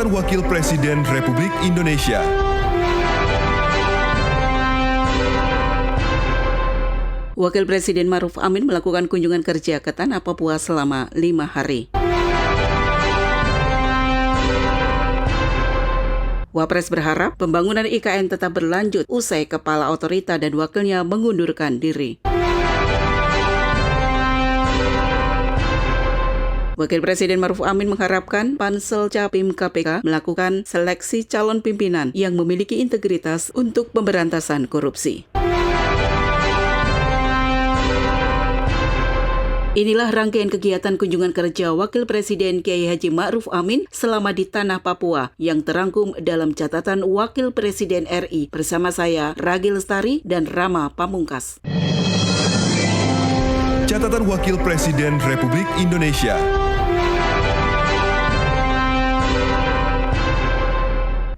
Catatan Wakil Presiden Republik Indonesia. Wakil Presiden Ma'ruf Amin melakukan kunjungan kerja ke Tanah Papua selama 5 hari. Wapres berharap pembangunan IKN tetap berlanjut usai Kepala Otorita dan wakilnya mengundurkan diri. Wakil Presiden Ma'ruf Amin mengharapkan Pansel Capim KPK melakukan seleksi calon pimpinan yang memiliki integritas untuk pemberantasan korupsi. Inilah rangkaian kegiatan kunjungan kerja Wakil Presiden Kiai Haji Ma'ruf Amin selama di Tanah Papua yang terangkum dalam catatan Wakil Presiden RI bersama saya, Ragi Lestari dan Rama Pamungkas. Catatan Wakil Presiden Republik Indonesia.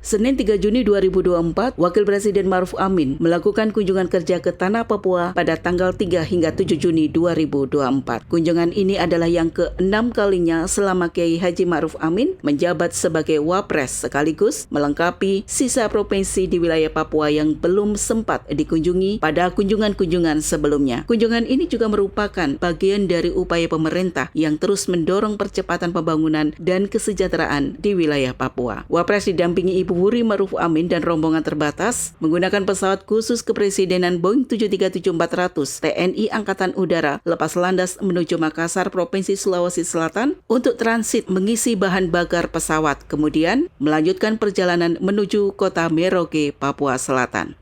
Senin 3 Juni 2024, Wakil Presiden Ma'ruf Amin melakukan kunjungan kerja ke Tanah Papua pada tanggal 3 hingga 7 Juni 2024. Kunjungan ini adalah yang ke-6 kalinya selama Kiai Haji Ma'ruf Amin menjabat sebagai Wapres sekaligus melengkapi sisa provinsi di wilayah Papua yang belum sempat dikunjungi pada kunjungan-kunjungan sebelumnya. Kunjungan ini juga merupakan bagian dari upaya pemerintah yang terus mendorong percepatan pembangunan dan kesejahteraan di wilayah Papua. Wapres didampingi Ibu Wuri Ma'ruf Amin dan rombongan terbatas menggunakan pesawat khusus kepresidenan Boeing 737-400 TNI Angkatan Udara lepas landas menuju Makassar, Provinsi Sulawesi Selatan untuk transit mengisi bahan bakar pesawat, kemudian melanjutkan perjalanan menuju kota Merauke, Papua Selatan.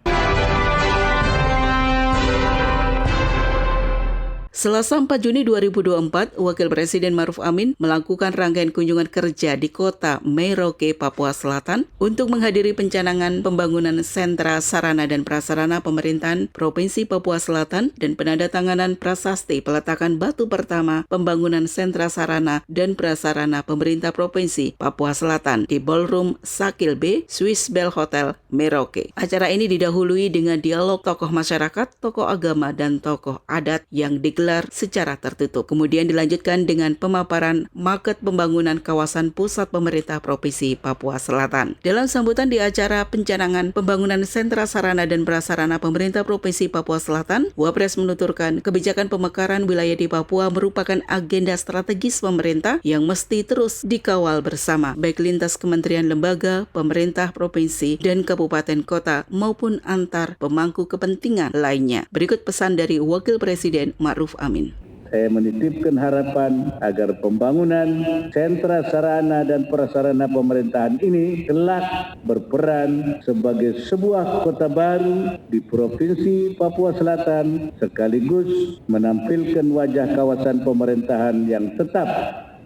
Selasa 4 Juni 2024, Wakil Presiden Ma'ruf Amin melakukan rangkaian kunjungan kerja di kota Merauke, Papua Selatan untuk menghadiri pencanangan pembangunan sentra sarana dan prasarana pemerintahan Provinsi Papua Selatan dan penandatanganan prasasti peletakan batu pertama pembangunan sentra sarana dan prasarana pemerintah Provinsi Papua Selatan di Ballroom Sakil B, Swiss Bell Hotel, Merauke. Acara ini didahului dengan dialog tokoh masyarakat, tokoh agama, dan tokoh adat yang digelar secara tertutup. Kemudian dilanjutkan dengan pemaparan maket pembangunan kawasan pusat pemerintah Provinsi Papua Selatan. Dalam sambutan di acara pencanangan pembangunan sentra sarana dan prasarana pemerintah Provinsi Papua Selatan, Wapres menuturkan kebijakan pemekaran wilayah di Papua merupakan agenda strategis pemerintah yang mesti terus dikawal bersama, baik lintas kementerian lembaga, pemerintah provinsi, dan kabupaten kota maupun antar pemangku kepentingan lainnya. Berikut pesan dari Wakil Presiden Ma'ruf Amin. Saya menitipkan harapan agar pembangunan sentra sarana dan prasarana pemerintahan ini kelak berperan sebagai sebuah kota baru di Provinsi Papua Selatan sekaligus menampilkan wajah kawasan pemerintahan yang tetap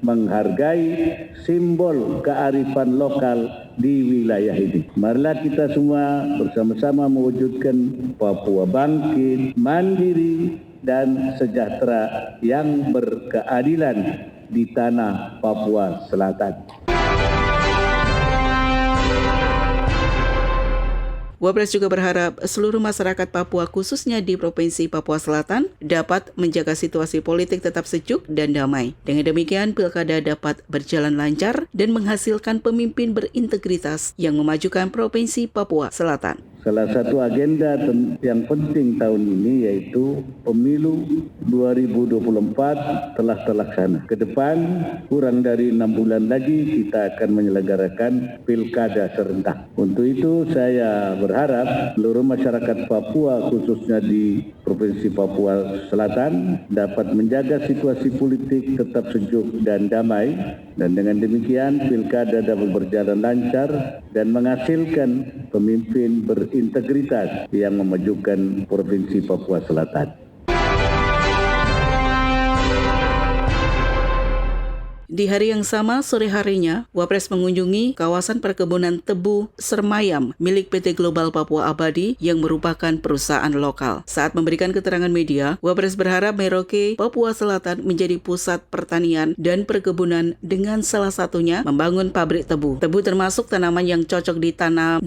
menghargai simbol kearifan lokal di wilayah ini. Marilah kita semua bersama-sama mewujudkan Papua bangkit, mandiri, dan sejahtera yang berkeadilan di Tanah Papua Selatan. Wapres juga berharap seluruh masyarakat Papua khususnya di Provinsi Papua Selatan dapat menjaga situasi politik tetap sejuk dan damai. Dengan demikian, pilkada dapat berjalan lancar dan menghasilkan pemimpin berintegritas yang memajukan Provinsi Papua Selatan. Salah satu agenda yang penting tahun ini yaitu pemilu 2024 telah terlaksana. Ke depan kurang dari 6 bulan lagi kita akan menyelenggarakan pilkada serentak. Untuk itu saya berharap seluruh masyarakat Papua khususnya di Provinsi Papua Selatan dapat menjaga situasi politik tetap sejuk dan damai, dan dengan demikian pilkada dapat berjalan lancar dan menghasilkan pemimpin berintegritas yang memajukan Provinsi Papua Selatan. Di hari yang sama, sore harinya, Wapres mengunjungi kawasan perkebunan tebu Sermayam milik PT Global Papua Abadi yang merupakan perusahaan lokal. Saat memberikan keterangan media, Wapres berharap Merauke, Papua Selatan menjadi pusat pertanian dan perkebunan dengan salah satunya membangun pabrik tebu. Tebu termasuk tanaman yang cocok di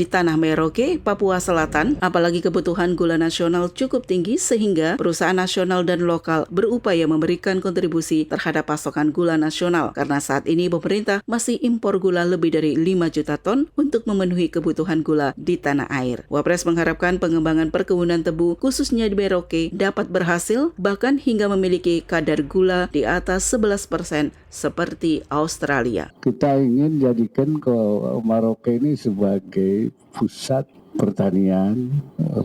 tanah Merauke, Papua Selatan, apalagi kebutuhan gula nasional cukup tinggi sehingga perusahaan nasional dan lokal berupaya memberikan kontribusi terhadap pasokan gula nasional. mahal karena saat ini pemerintah masih impor gula lebih dari 5 juta ton untuk memenuhi kebutuhan gula di tanah air. Wapres mengharapkan pengembangan perkebunan tebu khususnya di Merauke dapat berhasil bahkan hingga memiliki kadar gula di atas 11% seperti Australia. Kita ingin jadikan Merauke ini sebagai pusat pertanian,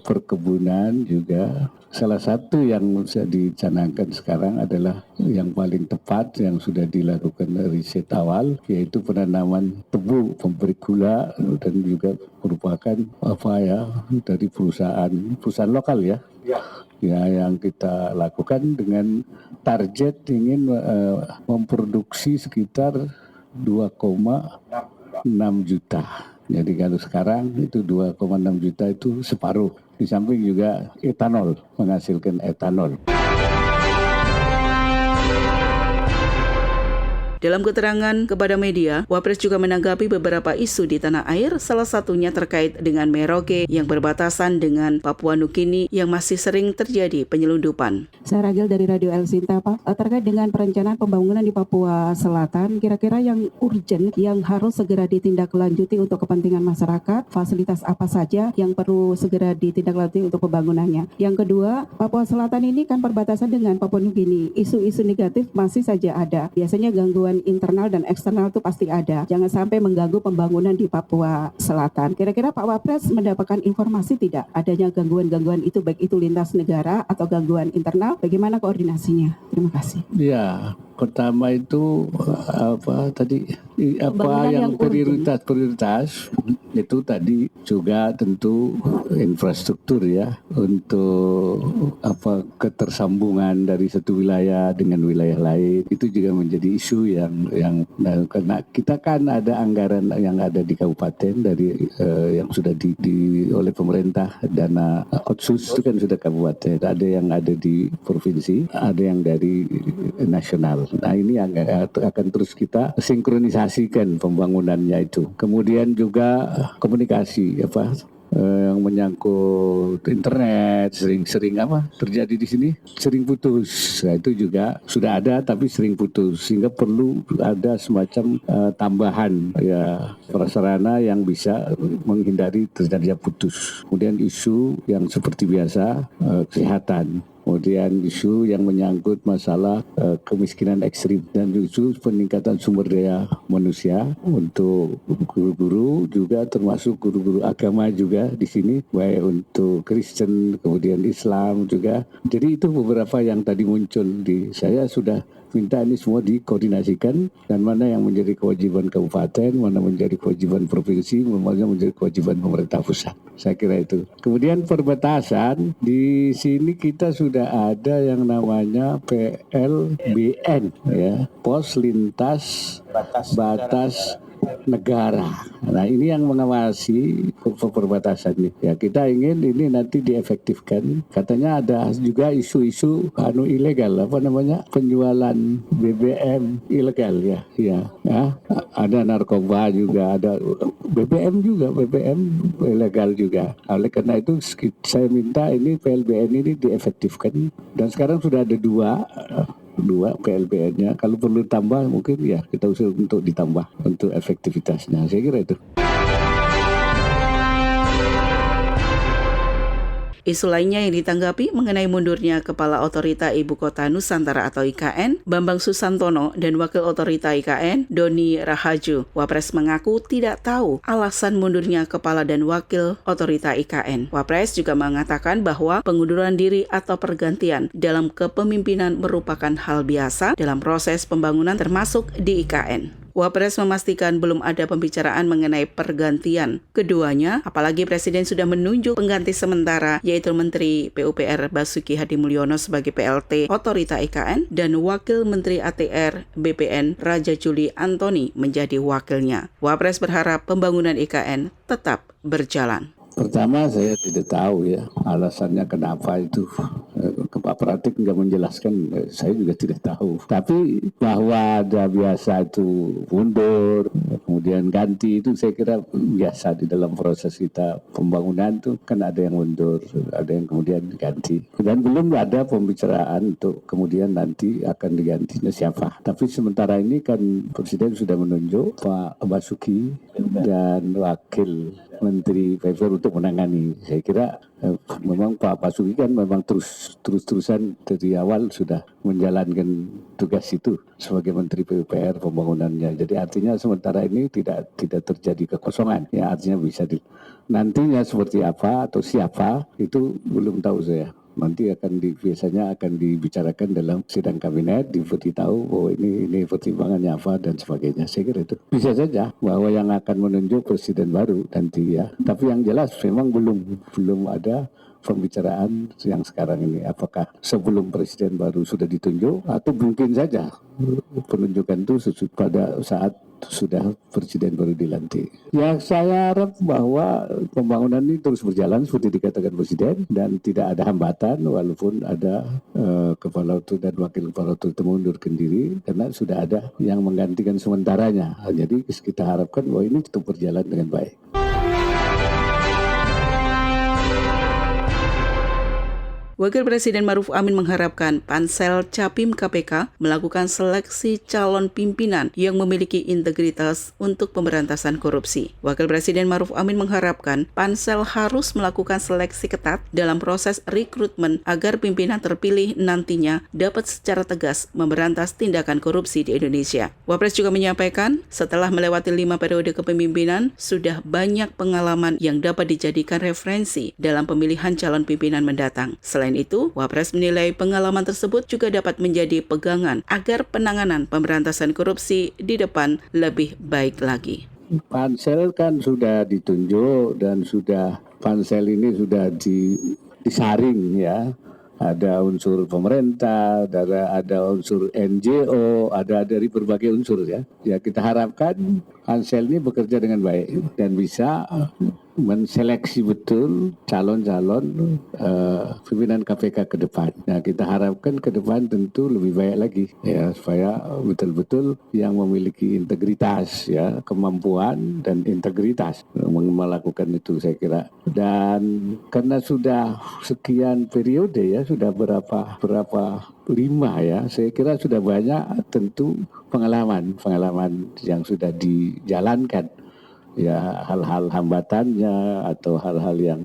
perkebunan juga. Salah satu yang bisa dicanangkan sekarang adalah yang paling tepat yang sudah dilakukan riset awal, yaitu penanaman tebu pemberi gula dan juga merupakan dari perusahaan lokal ya, yang kita lakukan dengan target ingin memproduksi sekitar 2,6 juta. Jadi kalau sekarang itu 2,6 juta itu separuh. Di samping juga etanol, menghasilkan etanol. Dalam keterangan kepada media, Wapres juga menanggapi beberapa isu di tanah air, salah satunya terkait dengan Merauke yang berbatasan dengan Papua Nugini yang masih sering terjadi penyelundupan. Saya Ragil dari Radio El Sinta, Pak. Terkait dengan perencanaan pembangunan di Papua Selatan, kira-kira yang urgent, yang harus segera ditindaklanjuti untuk kepentingan masyarakat, fasilitas apa saja yang perlu segera ditindaklanjuti untuk pembangunannya. Yang kedua, Papua Selatan ini kan perbatasan dengan Papua Nugini. Isu-isu negatif masih saja ada. Biasanya gangguan internal dan eksternal itu pasti ada. Jangan sampai mengganggu pembangunan di Papua Selatan. Kira-kira Pak Wapres mendapatkan informasi tidak adanya gangguan-gangguan itu, baik itu lintas negara atau gangguan internal? Bagaimana koordinasinya? Terima kasih. Ya, pertama itu yang prioritas itu tadi juga tentu infrastruktur ya, untuk ketersambungan dari satu wilayah dengan wilayah lain, itu juga menjadi isu yang karena kita kan ada anggaran yang ada di kabupaten dari yang sudah oleh pemerintah, dana otsus itu kan sudah kabupaten, ada yang ada di provinsi, ada yang dari nasional. Nah ini akan terus kita sinkronisasikan pembangunannya itu. Kemudian juga komunikasi yang menyangkut internet sering terjadi di sini, sering putus. Nah, itu juga sudah ada tapi sering putus, sehingga perlu ada semacam tambahan ya prasarana yang bisa menghindari terjadinya putus. Kemudian isu yang seperti biasa kesehatan. Kemudian isu yang menyangkut masalah kemiskinan ekstrim dan isu peningkatan sumber daya manusia untuk guru-guru juga, termasuk guru-guru agama juga di sini, baik untuk Kristen kemudian Islam juga. Jadi itu beberapa yang tadi muncul saya sudah minta ini semua dikoordinasikan, dan mana yang menjadi kewajiban kabupaten, mana menjadi kewajiban provinsi, mana menjadi kewajiban pemerintah pusat. Saya kira itu. Kemudian perbatasan, di sini kita sudah ada yang namanya PLBN ya, Pos Lintas Batas Negara. Nah ini yang mengawasi perbatasan ini. Ya kita ingin ini nanti diefektifkan. Katanya ada juga isu-isu ilegal, penjualan BBM ilegal ya. Ada narkoba juga, ada BBM ilegal juga. Oleh karena itu saya minta ini PLBN ini diefektifkan, dan sekarang sudah ada dua PLBN-nya. Kalau perlu tambah mungkin ya kita usul untuk ditambah untuk efektivitasnya. Saya kira itu. Isu lainnya yang ditanggapi mengenai mundurnya Kepala Otorita Ibu Kota Nusantara atau IKN, Bambang Susantono, dan Wakil Otorita IKN, Doni Rahaju. Wapres mengaku tidak tahu alasan mundurnya Kepala dan Wakil Otorita IKN. Wapres juga mengatakan bahwa pengunduran diri atau pergantian dalam kepemimpinan merupakan hal biasa dalam proses pembangunan termasuk di IKN. Wapres memastikan belum ada pembicaraan mengenai pergantian keduanya, apalagi Presiden sudah menunjuk pengganti sementara, yaitu Menteri PUPR Basuki Hadimulyono sebagai PLT Otorita IKN dan Wakil Menteri ATR BPN Raja Juli Antoni menjadi wakilnya. Wapres berharap pembangunan IKN tetap berjalan. Pertama saya tidak tahu ya alasannya kenapa itu Pak Pratik nggak menjelaskan, saya juga tidak tahu. Tapi bahwa ada biasa itu mundur, kemudian ganti, itu saya kira biasa di dalam proses kita pembangunan tuh kan ada yang mundur, ada yang kemudian ganti. Dan belum ada pembicaraan untuk kemudian nanti akan digantinya siapa. Tapi sementara ini kan Presiden sudah menunjuk Pak Basuki dan Wakil Menteri PUPR untuk menangani. Saya kira memang Pak Basuki kan memang terus-terusan dari awal sudah menjalankan tugas itu sebagai Menteri PUPR pembangunannya. Jadi artinya sementara ini tidak terjadi kekosongan. Ya artinya bisa nantinya seperti apa atau siapa itu belum tahu saya. Nanti biasanya akan dibicarakan dalam sidang kabinet, diberitahu bahwa ini pertimbangannya apa dan sebagainya. Saya kira itu bisa saja bahwa yang akan menunjuk presiden baru nanti ya. Tapi yang jelas memang belum ada pembicaraan yang sekarang ini. Apakah sebelum presiden baru sudah ditunjuk atau mungkin saja penunjukan itu pada saat sudah presiden baru dilantik. Ya saya harap bahwa pembangunan ini terus berjalan seperti dikatakan presiden dan tidak ada hambatan walaupun ada kepala otorita dan wakil kepala otorita mengundurkan diri karena sudah ada yang menggantikan sementaranya. Jadi kita harapkan bahwa ini tetap berjalan dengan baik. Wakil Presiden Maruf Amin mengharapkan Pansel Capim KPK melakukan seleksi calon pimpinan yang memiliki integritas untuk pemberantasan korupsi. Wakil Presiden Maruf Amin mengharapkan Pansel harus melakukan seleksi ketat dalam proses rekrutmen agar pimpinan terpilih nantinya dapat secara tegas memberantas tindakan korupsi di Indonesia. Wapres juga menyampaikan setelah melewati 5 periode kepemimpinan, sudah banyak pengalaman yang dapat dijadikan referensi dalam pemilihan calon pimpinan mendatang. Selain itu, Wapres menilai pengalaman tersebut juga dapat menjadi pegangan agar penanganan pemberantasan korupsi di depan lebih baik lagi. Pansel kan sudah ditunjuk dan Pansel ini sudah disaring ya. Ada unsur pemerintah, ada unsur NGO, ada dari berbagai unsur ya. Ya kita harapkan Pansel ini bekerja dengan baik dan bisa menseleksi betul calon-calon pimpinan KPK ke depan. Nah, kita harapkan ke depan tentu lebih baik lagi ya supaya betul-betul yang memiliki integritas ya, kemampuan dan integritas melakukan itu saya kira. Dan karena sudah sekian periode ya, sudah berapa 5 ya, saya kira sudah banyak tentu pengalaman yang sudah dijalankan. Ya hal-hal hambatannya atau hal-hal yang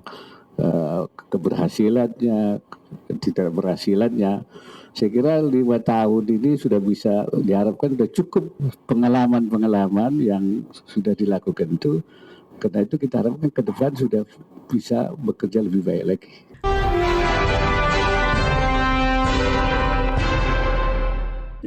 keberhasilannya, tidak berhasilannya. Saya kira 5 tahun ini sudah bisa diharapkan sudah cukup pengalaman yang sudah dilakukan itu. Karena itu kita harapkan ke depan sudah bisa bekerja lebih baik lagi.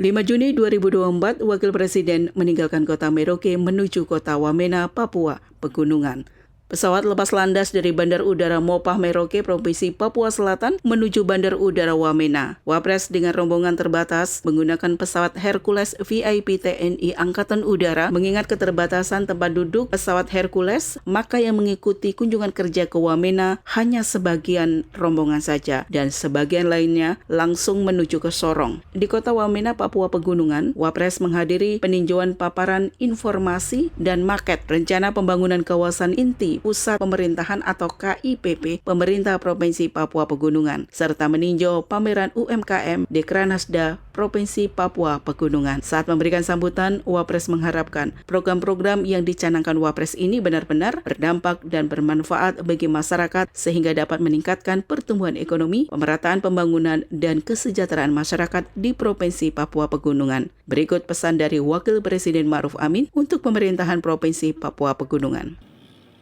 Juni 2024, Wakil Presiden meninggalkan kota Merauke menuju kota Wamena, Papua, Pegunungan. Pesawat lepas landas dari Bandar Udara Mopah Merauke, Provinsi Papua Selatan menuju Bandar Udara Wamena. Wapres dengan rombongan terbatas menggunakan pesawat Hercules VIP TNI Angkatan Udara mengingat keterbatasan tempat duduk pesawat Hercules, maka yang mengikuti kunjungan kerja ke Wamena hanya sebagian rombongan saja dan sebagian lainnya langsung menuju ke Sorong. Di kota Wamena, Papua Pegunungan, Wapres menghadiri peninjauan paparan informasi dan maket rencana pembangunan kawasan inti Pusat Pemerintahan atau KIPP Pemerintah Provinsi Papua Pegunungan, serta meninjau pameran UMKM Dekranasda Provinsi Papua Pegunungan. Saat memberikan sambutan, Wapres mengharapkan program-program yang dicanangkan Wapres ini benar-benar berdampak dan bermanfaat bagi masyarakat sehingga dapat meningkatkan pertumbuhan ekonomi, pemerataan pembangunan, dan kesejahteraan masyarakat di Provinsi Papua Pegunungan. Berikut pesan dari Wakil Presiden Maruf Amin untuk pemerintahan Provinsi Papua Pegunungan.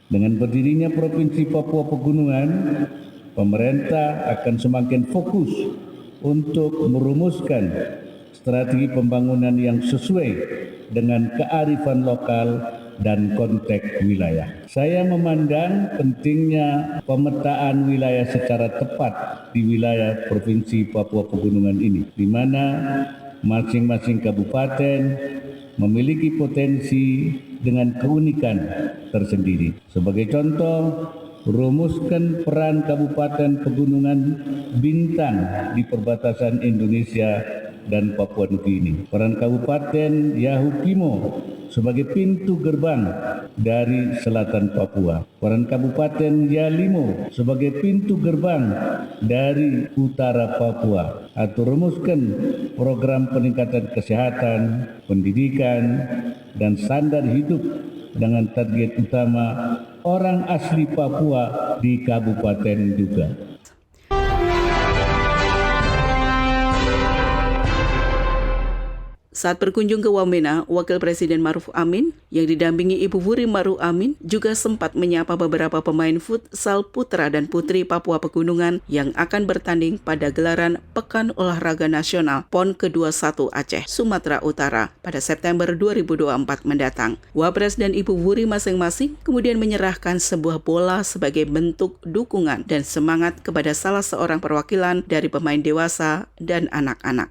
Dengan berdirinya Provinsi Papua Pegunungan, pemerintah akan semakin fokus untuk merumuskan strategi pembangunan yang sesuai dengan kearifan lokal dan konteks wilayah. Saya memandang pentingnya pemetaan wilayah secara tepat di wilayah Provinsi Papua Pegunungan ini, di mana masing-masing kabupaten memiliki potensi dengan keunikan tersendiri. Sebagai contoh, rumuskan peran Kabupaten Pegunungan Bintang di perbatasan Indonesia dan Papua Nugini. Peran Kabupaten Yahukimo sebagai pintu gerbang dari selatan Papua. Peran Kabupaten Yalimo sebagai pintu gerbang dari utara Papua. Atau rumuskan program peningkatan kesehatan, pendidikan, dan standar hidup dengan target utama orang asli Papua di kabupaten juga. Saat berkunjung ke Wamena, Wakil Presiden Maruf Amin yang didampingi Ibu Wuri Maruf Amin juga sempat menyapa beberapa pemain futsal putra dan putri Papua Pegunungan yang akan bertanding pada gelaran Pekan Olahraga Nasional PON ke-21 Aceh, Sumatera Utara pada September 2024 mendatang. Wapres dan Ibu Wuri masing-masing kemudian menyerahkan sebuah bola sebagai bentuk dukungan dan semangat kepada salah seorang perwakilan dari pemain dewasa dan anak-anak.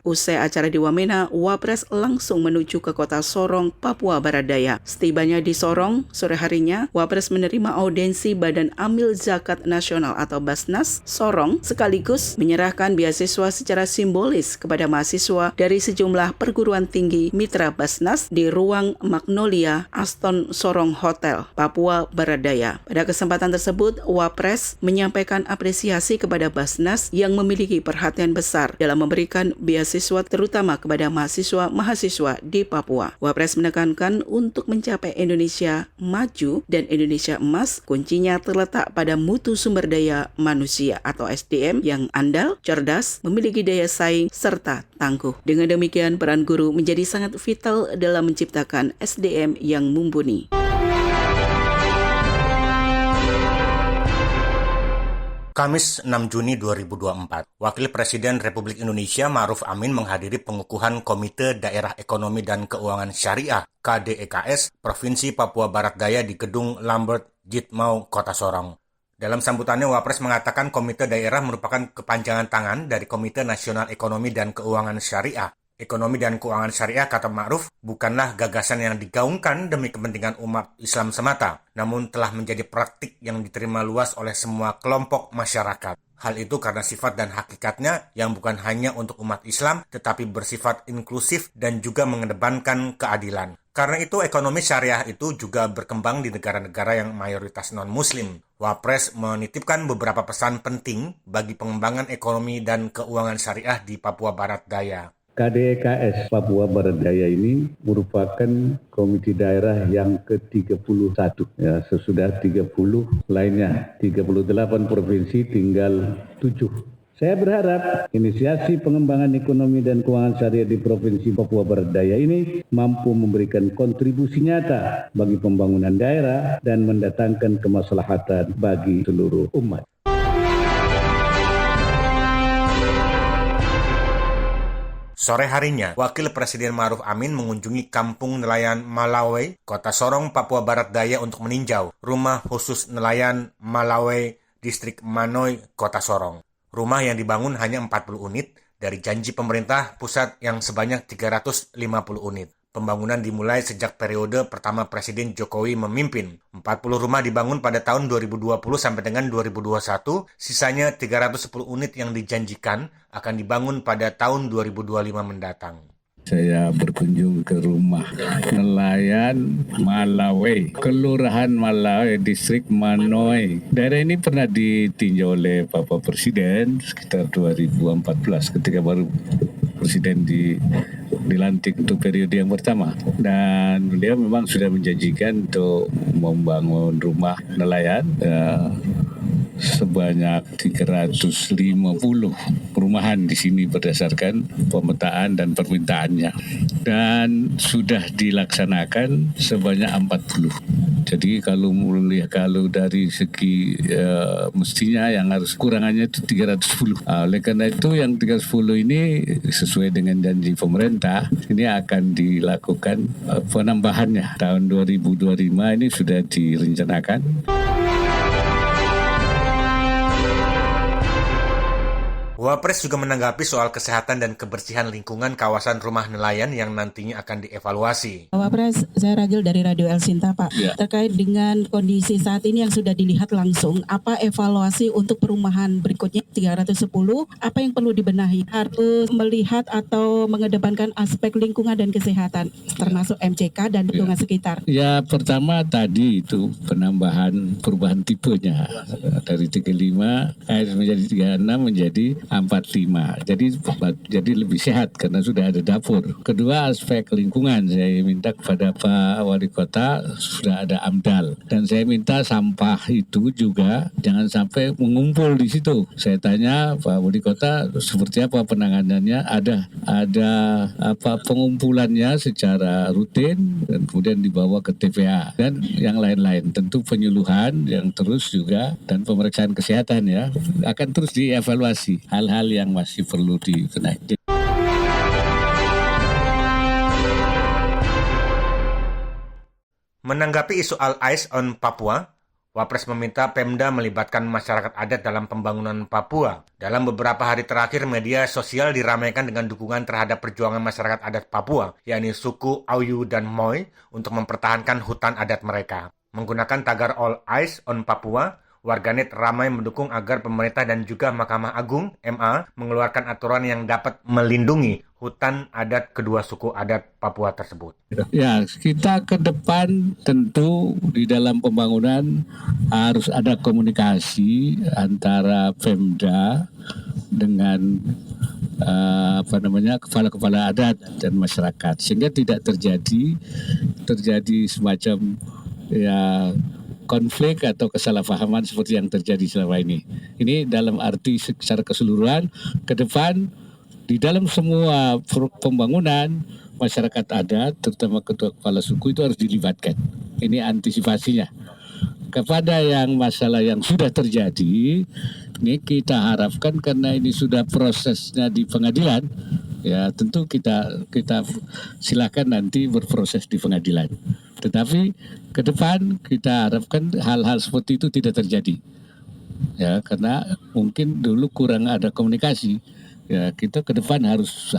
Usai acara di Wamena, Wapres langsung menuju ke kota Sorong, Papua Barat Daya. Setibanya di Sorong, sore harinya, Wapres menerima audiensi Badan Amil Zakat Nasional atau Basnas Sorong, sekaligus menyerahkan beasiswa secara simbolis kepada mahasiswa dari sejumlah perguruan tinggi mitra Basnas di ruang Magnolia Aston Sorong Hotel, Papua Barat Daya. Pada kesempatan tersebut, Wapres menyampaikan apresiasi kepada Basnas yang memiliki perhatian besar dalam memberikan beasiswa terutama kepada mahasiswa-mahasiswa di Papua. Wapres menekankan untuk mencapai Indonesia maju dan Indonesia emas, kuncinya terletak pada mutu sumber daya manusia atau SDM yang andal, cerdas, memiliki daya saing, serta tangguh. Dengan demikian, peran guru menjadi sangat vital dalam menciptakan SDM yang mumpuni. Kamis 6 Juni 2024, Wakil Presiden Republik Indonesia Maruf Amin menghadiri pengukuhan Komite Daerah Ekonomi dan Keuangan Syariah KDEKS Provinsi Papua Barat Daya di Gedung Lambert Jitmau, Kota Sorong. Dalam sambutannya, Wapres mengatakan Komite Daerah merupakan kepanjangan tangan dari Komite Nasional Ekonomi dan Keuangan Syariah. Ekonomi dan keuangan syariah, kata Ma'ruf, bukanlah gagasan yang digaungkan demi kepentingan umat Islam semata, namun telah menjadi praktik yang diterima luas oleh semua kelompok masyarakat. Hal itu karena sifat dan hakikatnya yang bukan hanya untuk umat Islam, tetapi bersifat inklusif dan juga mengedepankan keadilan. Karena itu, ekonomi syariah itu juga berkembang di negara-negara yang mayoritas non-Muslim. Wapres menitipkan beberapa pesan penting bagi pengembangan ekonomi dan keuangan syariah di Papua Barat Daya. KDEKS Papua Barat Daya ini merupakan komite daerah yang ke-31. Ya, sesudah 30 lainnya, 38 provinsi tinggal 7. Saya berharap inisiasi pengembangan ekonomi dan keuangan syariah di Provinsi Papua Barat Daya ini mampu memberikan kontribusi nyata bagi pembangunan daerah dan mendatangkan kemaslahatan bagi seluruh umat. Sore harinya, Wakil Presiden Maruf Amin mengunjungi Kampung Nelayan Malawe, Kota Sorong, Papua Barat Daya untuk meninjau rumah khusus nelayan Malawe, Distrik Manoy, Kota Sorong. Rumah yang dibangun hanya 40 unit dari janji pemerintah pusat yang sebanyak 350 unit. Pembangunan dimulai sejak periode pertama Presiden Jokowi memimpin. 40 rumah dibangun pada tahun 2020 sampai dengan 2021, sisanya 310 unit yang dijanjikan akan dibangun pada tahun 2025 mendatang. Saya berkunjung ke rumah nelayan Malawe, Kelurahan Malawe, Distrik Manoy. Daerah ini pernah ditinjau oleh Bapak Presiden sekitar 2014 ketika baru Presiden dilantik untuk periode yang pertama. Dan beliau memang sudah menjanjikan untuk membangun rumah nelayan sebanyak 350 perumahan di sini berdasarkan pemetaan dan permintaannya. Dan sudah dilaksanakan sebanyak 40. Jadi kalau dari segi mestinya yang harus kurangannya itu 310. Oleh karena itu yang 310 ini sesuai dengan janji pemerintah, ini akan dilakukan penambahannya. Tahun 2025 ini sudah direncanakan. Wapres juga menanggapi soal kesehatan dan kebersihan lingkungan kawasan rumah nelayan yang nantinya akan dievaluasi. Wapres, saya Ragil dari Radio El Sinta, Pak. Ya. Terkait dengan kondisi saat ini yang sudah dilihat langsung, apa evaluasi untuk perumahan berikutnya 310, apa yang perlu dibenahi? Harus melihat atau mengedepankan aspek lingkungan dan kesehatan, termasuk MCK dan lingkungan sekitar. Ya, pertama tadi itu penambahan perubahan tipenya dari 35 menjadi 36 menjadi 45. Jadi lebih sehat karena sudah ada dapur. Kedua, aspek lingkungan, saya minta kepada Pak Wali Kota sudah ada AMDAL, dan saya minta sampah itu juga jangan sampai mengumpul di situ. Saya tanya Pak Wali Kota seperti apa penanganannya, ada apa pengumpulannya secara rutin dan kemudian dibawa ke TPA dan yang lain-lain. Tentu penyuluhan yang terus juga dan pemeriksaan kesehatan ya akan terus dievaluasi hal-hal yang masih perlu dibenahi. Menanggapi isu All Eyes on Papua, Wapres meminta Pemda melibatkan masyarakat adat dalam pembangunan Papua. Dalam beberapa hari terakhir, media sosial diramaikan dengan dukungan terhadap perjuangan masyarakat adat Papua, yakni suku Auyu dan Moy, untuk mempertahankan hutan adat mereka. Menggunakan tagar All Eyes on Papua, warganet ramai mendukung agar pemerintah dan juga Mahkamah Agung (MA) mengeluarkan aturan yang dapat melindungi hutan adat kedua suku adat Papua tersebut. Ya, kita ke depan tentu di dalam pembangunan harus ada komunikasi antara Pemda dengan kepala-kepala adat dan masyarakat sehingga tidak terjadi semacam ya konflik atau kesalahpahaman seperti yang terjadi selama ini. Ini dalam arti secara keseluruhan ke depan di dalam semua pembangunan masyarakat adat terutama ketua kepala suku itu harus dilibatkan. Ini antisipasinya. Kepada yang masalah yang sudah terjadi, ini kita harapkan karena ini sudah prosesnya di pengadilan, ya tentu kita silakan nanti berproses di pengadilan. Tetapi ke depan kita harapkan hal-hal seperti itu tidak terjadi. Ya, karena mungkin dulu kurang ada komunikasi. Ya, kita ke depan harus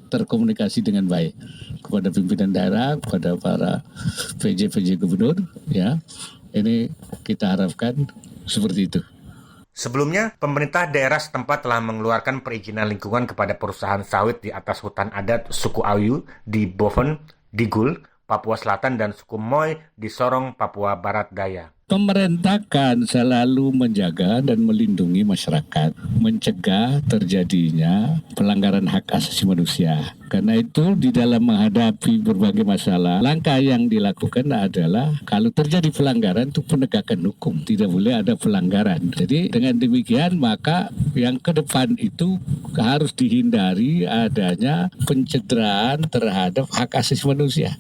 terkomunikasi dengan baik kepada pimpinan daerah, kepada para PJ gubernur, ya. Ini kita harapkan seperti itu. Sebelumnya, pemerintah daerah setempat telah mengeluarkan perizinan lingkungan kepada perusahaan sawit di atas hutan adat suku Auyu di Boven, Digul, Papua Selatan dan suku Moy di Sorong, Papua Barat Daya. Pemerintah kan selalu menjaga dan melindungi masyarakat, mencegah terjadinya pelanggaran hak asasi manusia. Karena itu di dalam menghadapi berbagai masalah, langkah yang dilakukan adalah kalau terjadi pelanggaran itu penegakan hukum. Tidak boleh ada pelanggaran. Jadi dengan demikian maka yang ke depan itu harus dihindari adanya pencederaan terhadap hak asasi manusia.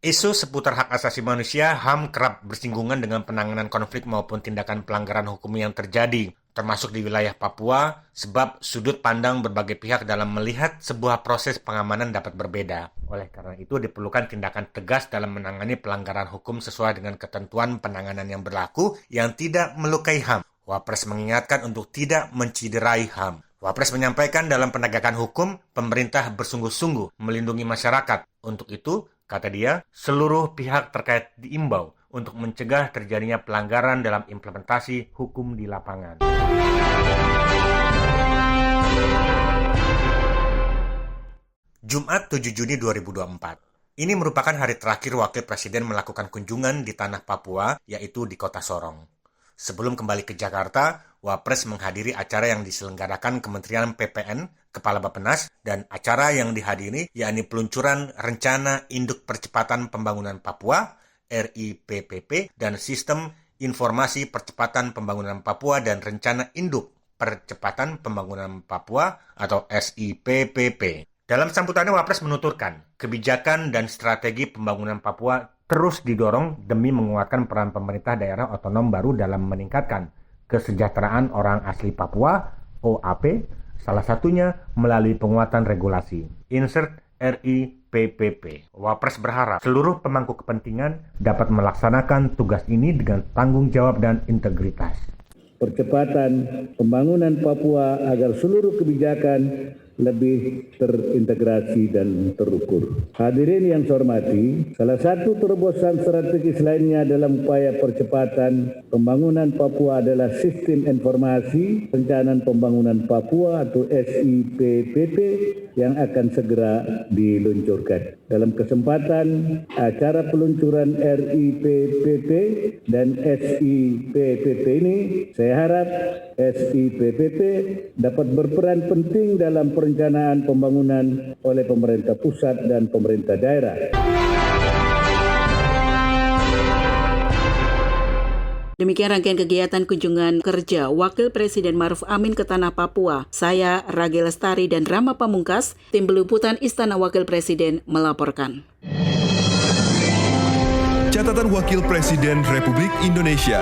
Isu seputar hak asasi manusia HAM kerap bersinggungan dengan penanganan konflik maupun tindakan pelanggaran hukum yang terjadi, termasuk di wilayah Papua, sebab sudut pandang berbagai pihak dalam melihat sebuah proses pengamanan dapat berbeda. Oleh karena itu diperlukan tindakan tegas dalam menangani pelanggaran hukum sesuai dengan ketentuan penanganan yang berlaku yang tidak melukai HAM. Wapres mengingatkan untuk tidak menciderai HAM. Wapres menyampaikan dalam penegakan hukum, pemerintah bersungguh-sungguh melindungi masyarakat. Untuk itu, kata dia, seluruh pihak terkait diimbau untuk mencegah terjadinya pelanggaran dalam implementasi hukum di lapangan. Jumat 7 Juni 2024. Ini merupakan hari terakhir Wakil Presiden melakukan kunjungan di tanah Papua, yaitu di Kota Sorong. Sebelum kembali ke Jakarta, Wapres menghadiri acara yang diselenggarakan Kementerian PPN, Kepala Bappenas, dan acara yang dihadiri yakni peluncuran Rencana Induk Percepatan Pembangunan Papua, RIPPP, dan Sistem Informasi Percepatan Pembangunan Papua dan Rencana Induk Percepatan Pembangunan Papua atau SIPPP. Dalam sambutannya, Wapres menuturkan, kebijakan dan strategi pembangunan Papua terus didorong demi menguatkan peran pemerintah daerah otonom baru dalam meningkatkan kesejahteraan orang asli Papua, OAP, salah satunya melalui penguatan regulasi. Insert RIPPP PPP. Wapres berharap seluruh pemangku kepentingan dapat melaksanakan tugas ini dengan tanggung jawab dan integritas. Percepatan pembangunan Papua agar seluruh kebijakan lebih terintegrasi dan terukur. Hadirin yang saya hormati, salah satu terobosan strategis lainnya dalam upaya percepatan pembangunan Papua adalah Sistem Informasi Perencanaan Pembangunan Papua atau SIPPP yang akan segera diluncurkan. Dalam kesempatan acara peluncuran RIPPP dan SIPPP ini, saya harap SIPPP dapat berperan penting dalam perencanaan pembangunan oleh pemerintah pusat dan pemerintah daerah. Demikian rangkaian kegiatan kunjungan kerja Wakil Presiden Maruf Amin ke Tanah Papua. Saya, Ragi Lestari dan Rama Pamungkas, tim Peliputan Istana Wakil Presiden melaporkan. Catatan Wakil Presiden Republik Indonesia.